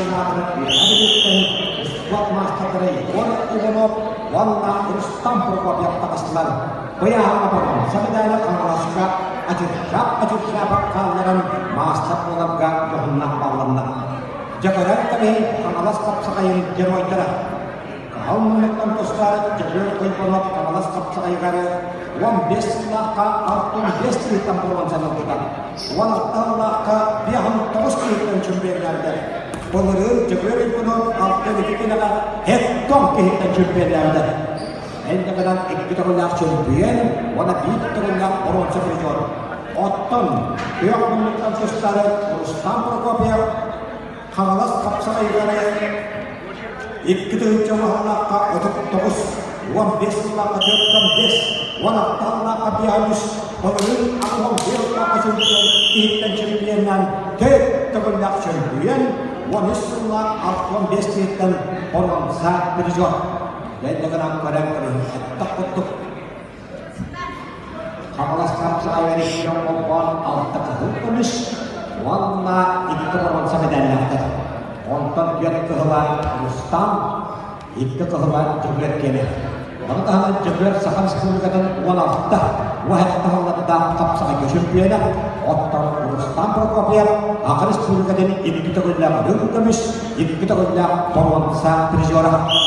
чемпионатының Ирабиліктен Спорт мастері Егор Иванов, Ванна Рустам Прокопьев тағысылар. Бұяғыма барған сәбедәлі қаңғыласыға ачыршап қалларын мастер оларға тұғыннақ бағылынна. Жақырат тәбей қаңғылас қапсағайын геройдары. Қалмынлықтан тұстары Жабер Қойпанов қаңғылас қапсағайғары 15 лаққа 65 литтен болған сәліптідан. 16 лаққа 9 литтен чемпионларды. Бұлыры Жабер Қойпанов 6 литтенға хеттон кейттен чемпионларды. Әндіғыдан 2 тұғылақ чемпион, оны 1 тұғылақ оронсы призор. Оттан Бұяқмынлықтан тұстары Рустам Прокопьев қаңғылас қапсағайғары 2 лаққа 39, 15 лаққа 45, 16 лаққа 53, бұлырын 11 лаққа чемпионнан 4 тұғылақ чемпион, 13 лаққа 65 литтен оронса призор. Әндіғынан көрәңгірін әттіқ құттық. Қаңғылас қапсағайғары болған 6 қызыл күміс, онына 2 оронса медаллақты. Онтан күйет қығыла Рустам, 2 қығыла Жабер кені. Оны тағынан Жабер Сахан Республикадан 16-та, уақыттағыларда қапсағай чемпионы. Оттан Рустам Прокопьев, Ақыр Республикадан 2 тұғылақ күміс, 2 тұғылақ оронса призоры.